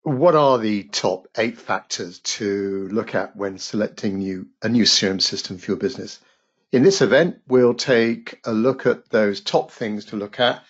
What are the top 8 factors to look at when selecting a new CRM system for your business? In this event, we'll take a look at those top things to look at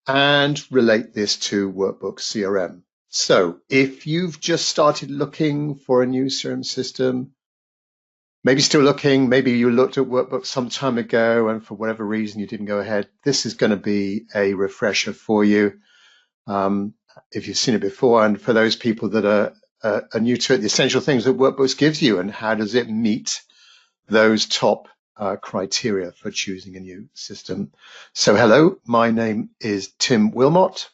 and relate this to Workbooks CRM. So if you've just started looking for a new CRM system, maybe still looking, maybe you looked at Workbooks some time ago and for whatever reason you didn't go ahead, this is going to be a refresher for you. If you've seen it before, and for those people that are new to it, the essential things that Workbooks gives you and how does it meet those top criteria for choosing a new system. So hello, my name is Tim Wilmot,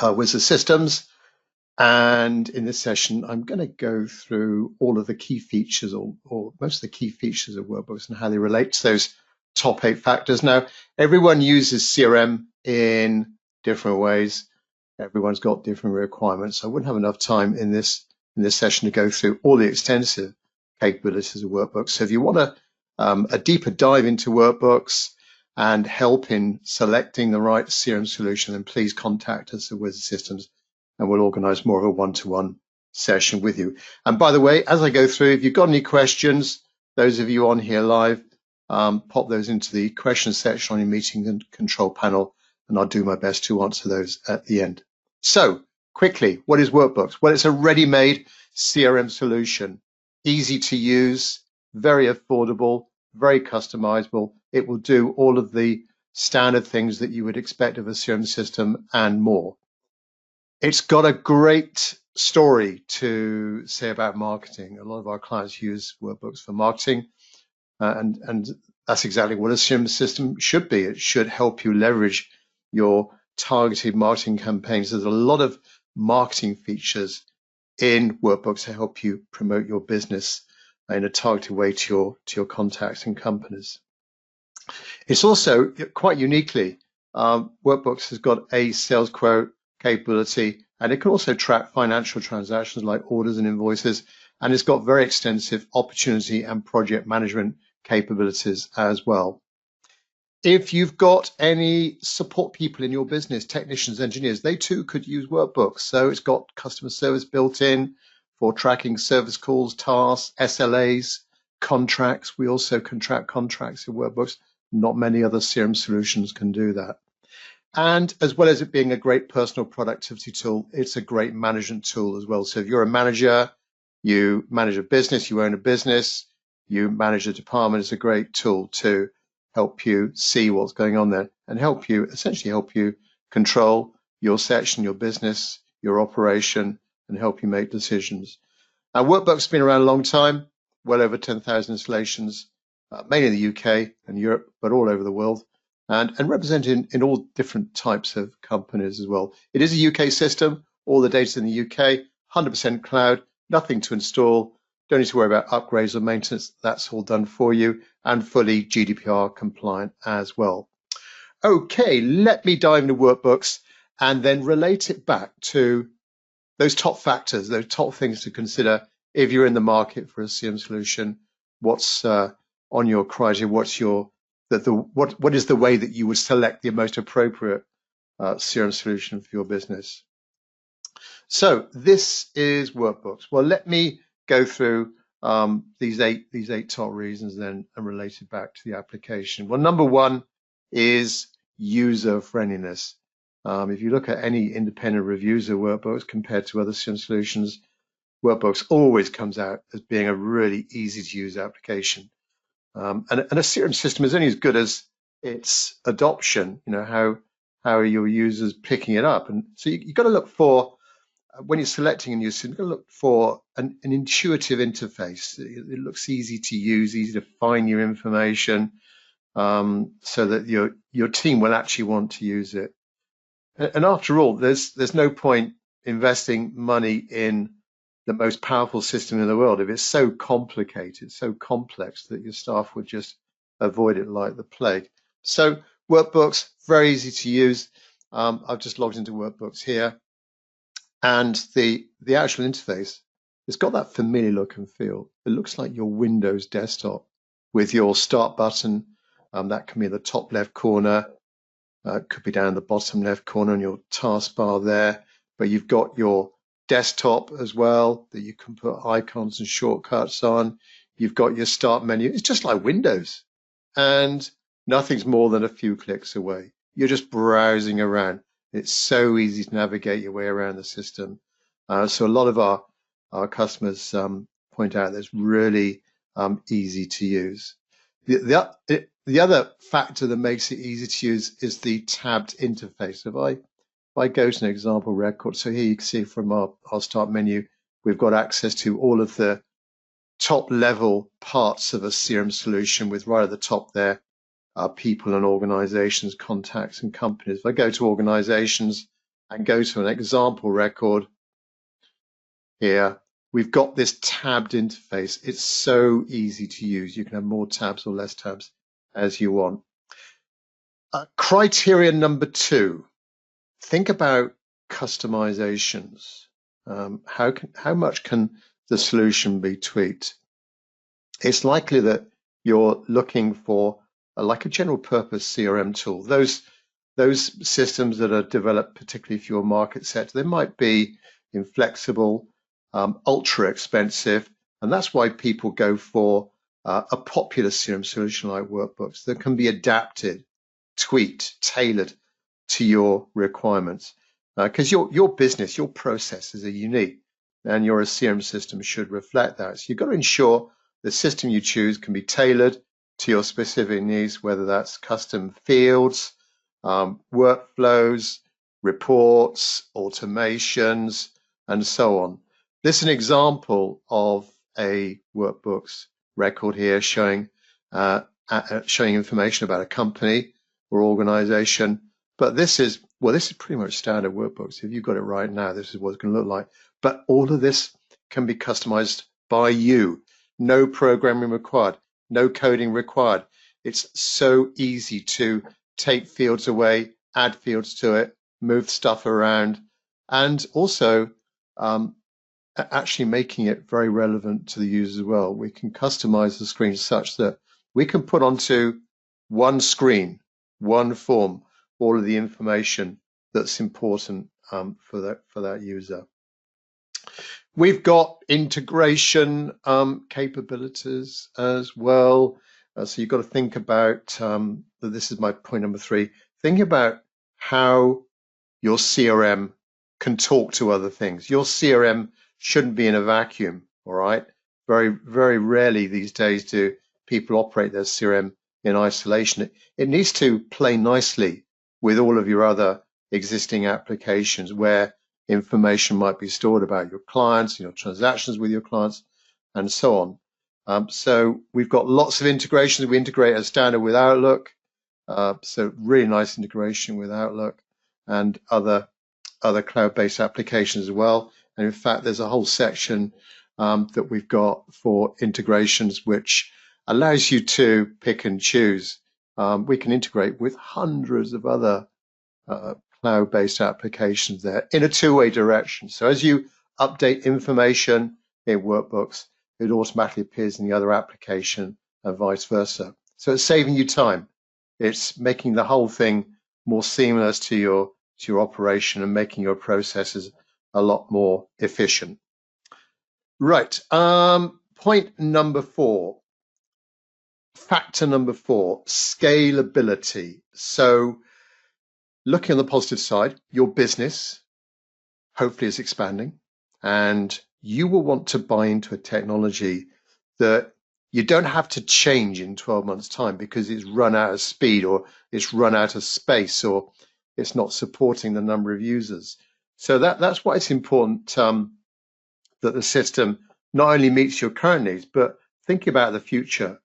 Wizard Systems, and in this session I'm going to go through all of the key features or most of the key features of Workbooks and how they relate to those top 8 factors. Now, everyone uses CRM in different ways. Everyone's got different requirements. I wouldn't have enough time in this session to go through all the extensive capabilities of Workbooks. So if you want a deeper dive into Workbooks and help in selecting the right CRM solution, then please contact us at Wizard Systems and we'll organize more of a one-to-one session with you. And by the way, as I go through, if you've got any questions, those of you on here live, pop those into the questions section on your meeting and control panel, and I'll do my best to answer those at the end. So quickly, what is Workbooks? Well, it's a ready-made CRM solution, easy to use, very affordable, very customizable. It will do all of the standard things that you would expect of a CRM system and more. It's got a great story to say about marketing. A lot of our clients use Workbooks for marketing, and that's exactly what a CRM system should be. It should help you leverage your targeted marketing campaigns. There's a lot of marketing features in Workbooks to help you promote your business in a targeted way to your contacts and companies. It's also quite uniquely, Workbooks has got a sales quote capability, and it can also track financial transactions like orders and invoices, and it's got very extensive opportunity and project management capabilities as well. If you've got any support people in your business, technicians, engineers, they too could use Workbooks. So it's got customer service built in for tracking service calls, tasks, SLAs, contracts. We also can track contracts in Workbooks. Not many other CRM solutions can do that. And as well as it being a great personal productivity tool, it's a great management tool as well. So if you're a manager, you manage a business, you own a business, you manage a department, it's a great tool to help you see what's going on there and essentially help you control your section, your business, your operation, and help you make decisions. Now, Workbooks has been around a long time, well over 10,000 installations, mainly in the UK and Europe, but all over the world, and represented in all different types of companies as well. It is a UK system, all the data's in the UK, 100% cloud, nothing to install, don't need to worry about upgrades or maintenance. That's all done for you and fully GDPR compliant as well. Okay, let me dive into Workbooks and then relate it back to those top factors, those top things to consider if you're in the market for a CRM solution. What's on your criteria? What is the way that you would select the most appropriate CRM solution for your business? So this is Workbooks. Well, let me go through these eight top reasons then and relate it back to the application. Well, number one is user friendliness. If you look at any independent reviews of Workbooks compared to other CRM solutions, Workbooks always comes out as being a really easy to use application. And a CRM system is only as good as its adoption, how are your users picking it up. And so you've got to look for, when you're selecting a new system, you've got to look for an intuitive interface. It looks easy to use, easy to find your information, so that your team will actually want to use it. And after all, there's no point investing money in the most powerful system in the world if it's so complicated, so complex that your staff would just avoid it like the plague. So Workbooks, very easy to use. I've just logged into Workbooks here. And the actual interface, it's got that familiar look and feel. It looks like your Windows desktop with your start button. That can be in the top left corner. It could be down the bottom left corner on your taskbar there. But you've got your desktop as well that you can put icons and shortcuts on. You've got your start menu. It's just like Windows, and nothing's more than a few clicks away. You're just browsing around. It's so easy to navigate your way around the system. So a lot of our customers point out that it's really easy to use. The other factor that makes it easy to use is the tabbed interface. If I go to an example record, so here you can see from our start menu, we've got access to all of the top level parts of a CRM solution, with right at the top there, people and organizations, contacts and companies. If I go to organizations and go to an example record here, we've got this tabbed interface. It's so easy to use. You can have more tabs or less tabs as you want. Criteria number 2, think about customizations. How much can the solution be tweaked? It's likely that you're looking for like a general purpose CRM tool. Those systems that are developed particularly for your market sector, they might be inflexible, ultra expensive, and that's why people go for a popular CRM solution like Workbooks that can be adapted, tweaked, tailored to your requirements. Because your business, your processes are unique, and your CRM system should reflect that. So you've got to ensure the system you choose can be tailored to your specific needs, whether that's custom fields, workflows, reports, automations, and so on. This is an example of a Workbooks record here showing information about a company or organization. But this is pretty much standard Workbooks. If you've got it right now, this is what it's going to look like. But all of this can be customized by you. No programming required, no coding required. It's so easy to take fields away, add fields to it, move stuff around, and also actually making it very relevant to the user as well. We can customize the screen such that we can put onto one screen, one form, all of the information that's important for that user. We've got integration capabilities as well. So you've got to think about, this is my point number 3, think about how your CRM can talk to other things. Your CRM shouldn't be in a vacuum, all right? Very, very rarely these days do people operate their CRM in isolation. It needs to play nicely with all of your other existing applications where information might be stored about your clients, your transactions with your clients, and so on. So we've got lots of integrations. We integrate as standard with Outlook. So really nice integration with Outlook and other cloud-based applications as well. And in fact, there's a whole section that we've got for integrations, which allows you to pick and choose. We can integrate with hundreds of other cloud-based applications there in a two-way direction. So as you update information in Workbooks, it automatically appears in the other application and vice versa. So it's saving you time. It's making the whole thing more seamless to your operation and making your processes a lot more efficient. Right. Point number 4. Factor number 4, scalability. So looking on the positive side, your business hopefully is expanding, and you will want to buy into a technology that you don't have to change in 12 months' time because it's run out of speed, or it's run out of space, or it's not supporting the number of users. So that's why it's important that the system not only meets your current needs, but think about the future.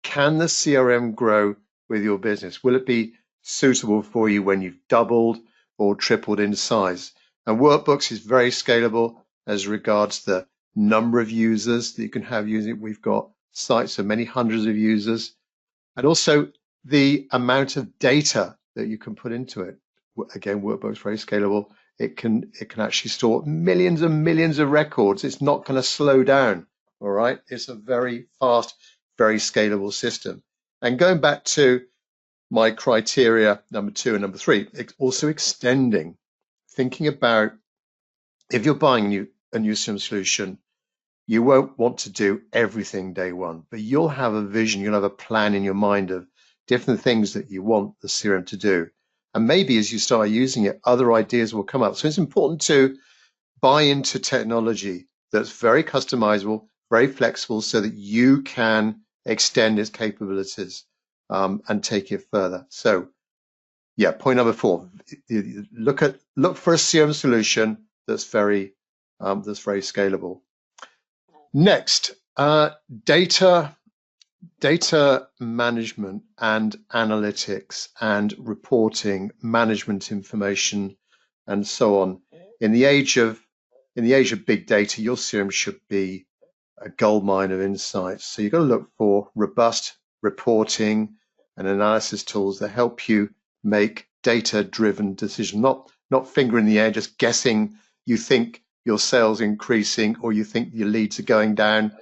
Can the CRM grow with your business? Will it be suitable for you when you've doubled or tripled in size? And Workbooks is very scalable as regards the number of users that you can have using it. We've got sites of many hundreds of users, and also the amount of data that you can put into it. Again, Workbooks is very scalable. It can actually store millions and millions of records. It's not going to slow down. All right. It's a very fast, very scalable system. And going back to my criteria number 2 and number 3, also extending, thinking about if you're buying a new CRM solution, you won't want to do everything day one, but you'll have a vision, you'll have a plan in your mind of different things that you want the CRM to do. And maybe as you start using it, other ideas will come up. So it's important to buy into technology that's very customizable, very flexible, so that you can extend its capabilities and take it further. So yeah, point number 4, look for a CRM solution that's very scalable. Next, data management and analytics and reporting, management information, and so on. In the age of big data, your CRM should be a goldmine of insights. So you've got to look for robust reporting and analysis tools that help you make data-driven decisions, not finger in the air, just guessing. You think your sales increasing or you think your leads are going down.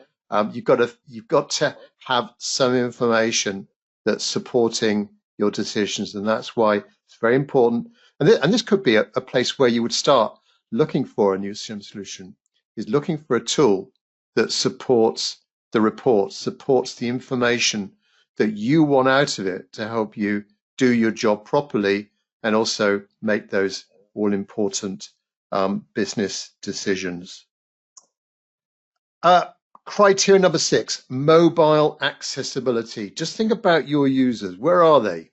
You've got to have some information that's supporting your decisions, and that's why it's very important. And this could be a place where you would start looking for a new CRM solution, is looking for a tool that supports the reports, supports the information that you want out of it to help you do your job properly and also make those all important business decisions. Criteria number 6, mobile accessibility. Just think about your users. Where are they?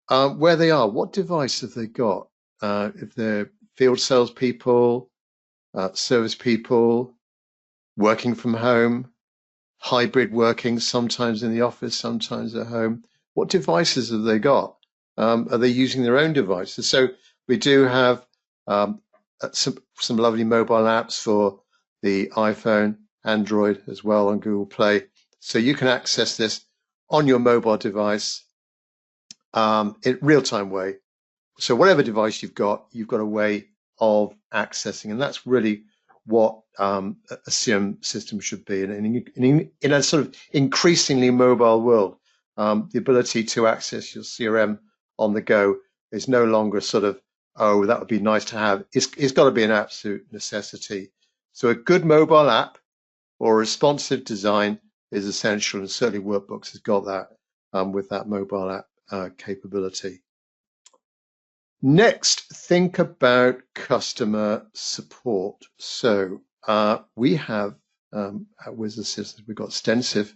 Where they are, what device have they got? If they're field salespeople, service people, working from home, hybrid working, sometimes in the office, sometimes at home. What devices have they got? Are they using their own devices? So we do have some lovely mobile apps for the iPhone, Android as well, on Google Play. So you can access this on your mobile device in real-time way. So whatever device you've got a way of accessing, and that's really what a CRM system should be. And in a sort of increasingly mobile world, the ability to access your CRM on the go is no longer sort of, oh, that would be nice to have. It's got to be an absolute necessity. So a good mobile app or responsive design is essential, and certainly Workbooks has got that with that mobile app capability. Next, think about customer support. So we have at Wizard Systems, we've got extensive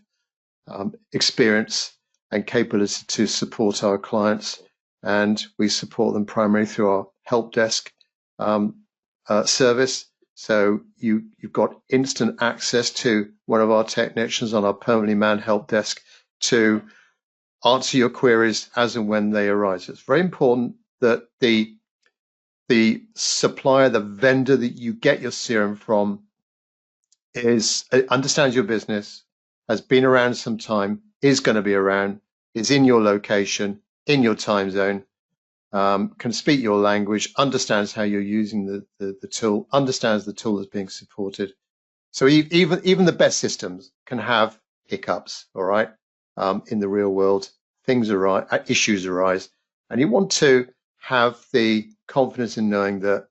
experience and capability to support our clients, and we support them primarily through our help desk service. So you've got instant access to one of our technicians on our permanently manned help desk to answer your queries as and when they arise. It's very important that the supplier, the vendor that you get your CRM from understands your business, has been around some time, is going to be around, is in your location, in your time zone, can speak your language, understands how you're using the tool, understands the tool that's being supported. So even the best systems can have hiccups, all right? In the real world, issues arise, and you want to have the confidence in knowing that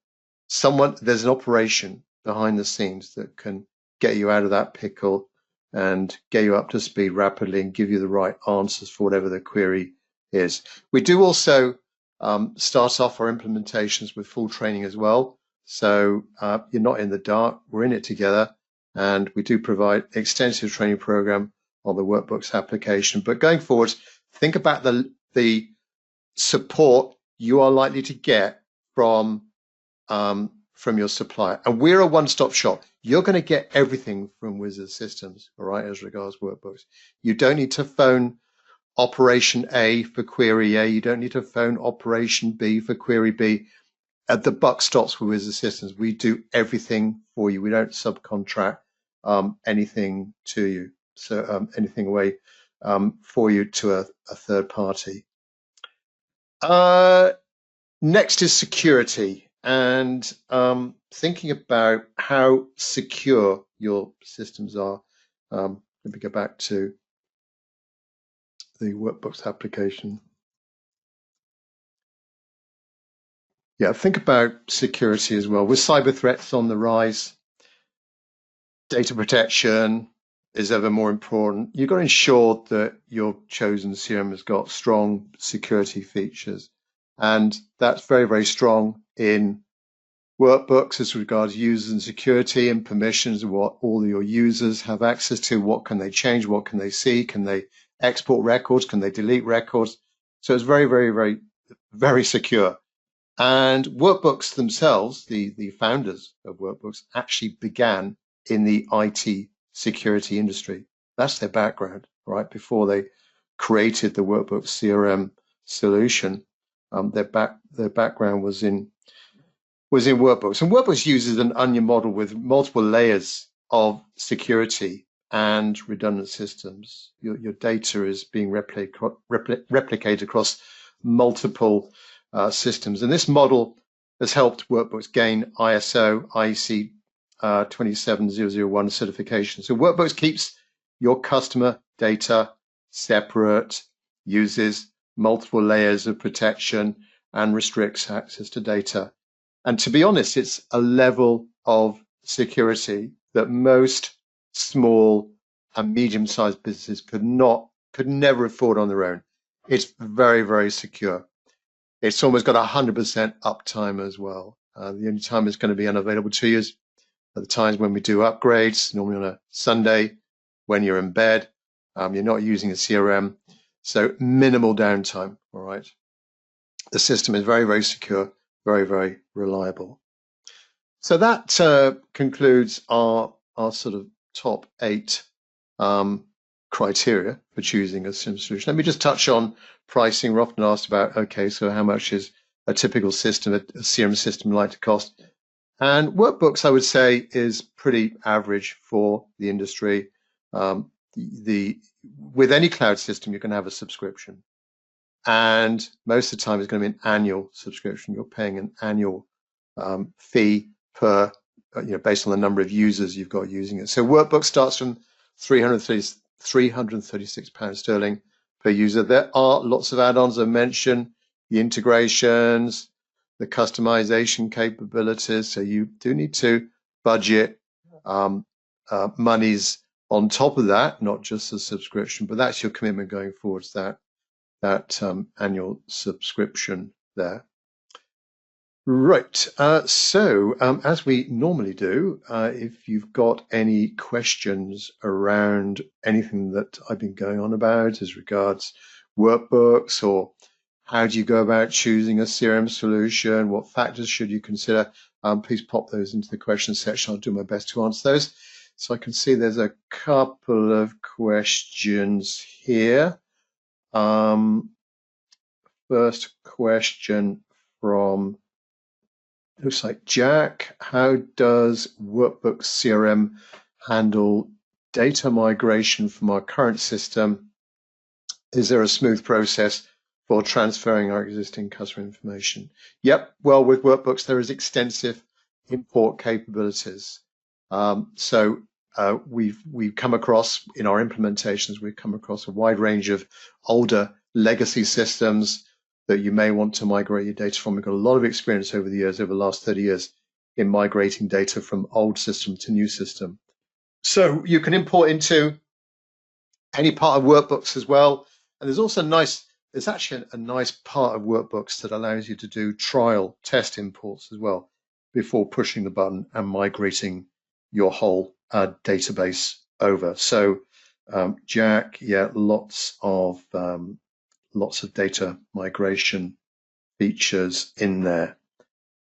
there's an operation behind the scenes that can get you out of that pickle and get you up to speed rapidly and give you the right answers for whatever the query is. We do also start off our implementations with full training as well. So you're not in the dark, we're in it together, and we do provide extensive training program on the Workbooks application. But going forward, think about the support you are likely to get from your supplier. And we're a one-stop shop. You're going to get everything from Wizard Systems, all right, as regards Workbooks. You don't need to phone Operation A for query A. You don't need to phone Operation B for query B. The buck stops with Wizard Systems. We do everything for you. We don't subcontract anything to you. So anything away for you to a third party. Next is security, and thinking about how secure your systems are. Let me go back to the Workbooks application. Yeah, think about security as well. With cyber threats on the rise, data protection is ever more important. You've got to ensure that your chosen CRM has got strong security features. And that's very, very strong in workbooks as regards users and security and permissions, what all your users have access to, what can they change, what can they see, can they export records, can they delete records. So it's very, very, very, very secure. And workbooks themselves, the founders of workbooks, actually began in the IT security industry. That's their background, right? Before they created the Workbooks CRM solution, their background was in workbooks. And workbooks uses an onion model with multiple layers of security and redundant systems. Your data is being replicated across multiple systems. And this model has helped workbooks gain ISO, IEC 27001 certification. So workbooks keeps your customer data separate, uses multiple layers of protection, and restricts access to data. And to be honest, it's a level of security that most small and medium-sized businesses could never afford on their own. It's very, very secure. It's almost got 100% uptime as well. The only time it's going to be unavailable to you is at the times when we do upgrades, normally on a Sunday, when you're in bed, you're not using a CRM. So minimal downtime, all right? The system is very, very secure, very, very reliable. So that concludes our sort of top 8 criteria for choosing a SIM solution. Let me just touch on pricing. We're often asked about, okay, so how much is a typical system, a CRM system like to cost? And Workbooks, I would say, is pretty average for the industry. With any cloud system, you're going to have a subscription. And most of the time, it's going to be an annual subscription. You're paying an annual fee per, based on the number of users you've got using it. So Workbook starts from £336 sterling per user. There are lots of add-ons I mentioned, the integrations, the customization capabilities. So you do need to budget monies on top of that, not just the subscription, but that's your commitment going forwards, that annual subscription there. Right, so as we normally do, if you've got any questions around anything that I've been going on about as regards workbooks, or how do you go about choosing a CRM solution, what factors should you consider, please pop those into the questions section. I'll do my best to answer those. So I can see there's a couple of questions here. First question from, looks like Jack. How does Workbooks CRM handle data migration from our current system? Is there a smooth process for transferring our existing customer information? Yep. Well, with Workbooks, there is extensive import capabilities. So we've come across, in our implementations, we've come across a wide range of older legacy systems that you may want to migrate your data from. We've got a lot of experience over the years, over the last 30 years, in migrating data from old system to new system. So you can import into any part of Workbooks as well. And there's also there's actually a nice part of Workbooks that allows you to do trial test imports as well before pushing the button and migrating your whole database over. So Jack, yeah, lots of data migration features in there.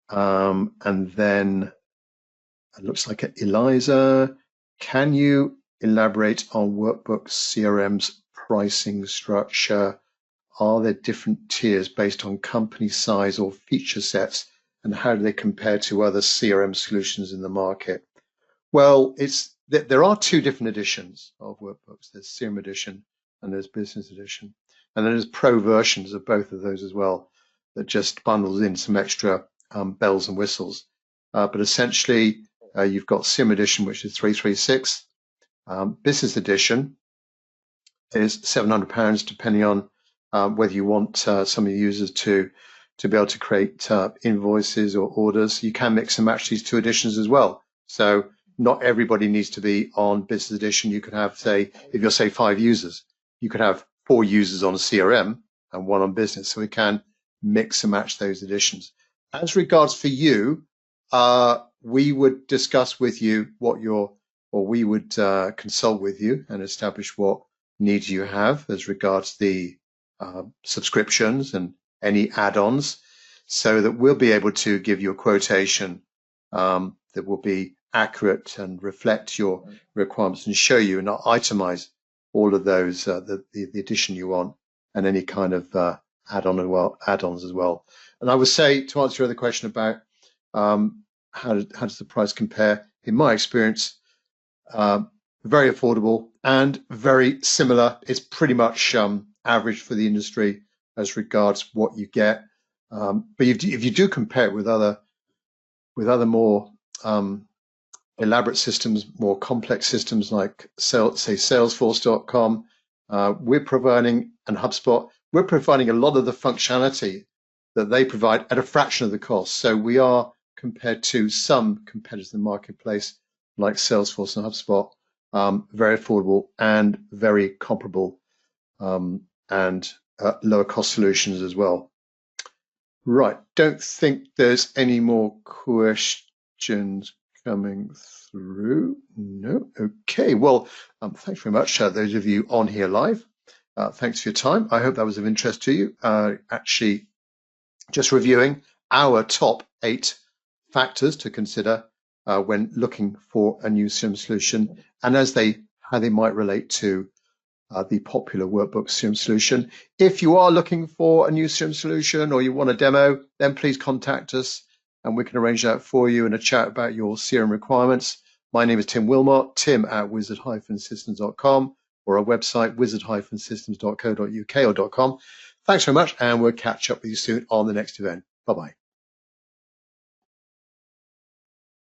And then it looks like Eliza, can you elaborate on Workbooks CRM's pricing structure? Are there different tiers based on company size or feature sets, and how do they compare to other CRM solutions in the market? Well, there are 2 different editions of Workbooks. There's CRM edition and there's business edition. And then there's pro versions of both of those as well, that just bundles in some extra bells and whistles. But essentially, you've got CRM edition, which is 336. Business edition is £700, depending on whether you want some of your users to to be able to create invoices or orders. You can mix and match these two editions as well. So not everybody needs to be on Business Edition. You could have, say, if you're, say, 5 users, you could have 4 users on CRM and 1 on Business. So we can mix and match those editions. As regards for you, we would discuss with you we would consult with you and establish what needs you have as regards the subscriptions and any add-ons, so that we'll be able to give you a quotation that will be accurate and reflect your requirements and show you and itemize all of those, the addition you want and any kind of add-ons as well. And I would say, to answer your other question about how does the price compare, in my experience, very affordable and very similar. It's pretty much average for the industry as regards what you get. But if you do compare it with other more elaborate systems, more complex systems like say Salesforce.com, we're providing, and HubSpot, we're providing a lot of the functionality that they provide at a fraction of the cost. So we are, compared to some competitors in the marketplace like Salesforce and HubSpot, very affordable and very comparable, and lower cost solutions as well. Right, don't think there's any more questions coming through. No, okay. Well, thanks very much, those of you on here live. Thanks for your time. I hope that was of interest to you. Actually, just reviewing our top 8 factors to consider when looking for a new CRM solution, and how they might relate to the popular Workbooks CRM solution. If you are looking for a new CRM solution or you want a demo, then please contact us and we can arrange that for you and a chat about your CRM requirements. My name is Tim Wilmot, tim@wizard-systems.com, or our website, wizard-systems.co.uk or .com. Thanks very much, and we'll catch up with you soon on the next event. Bye-bye.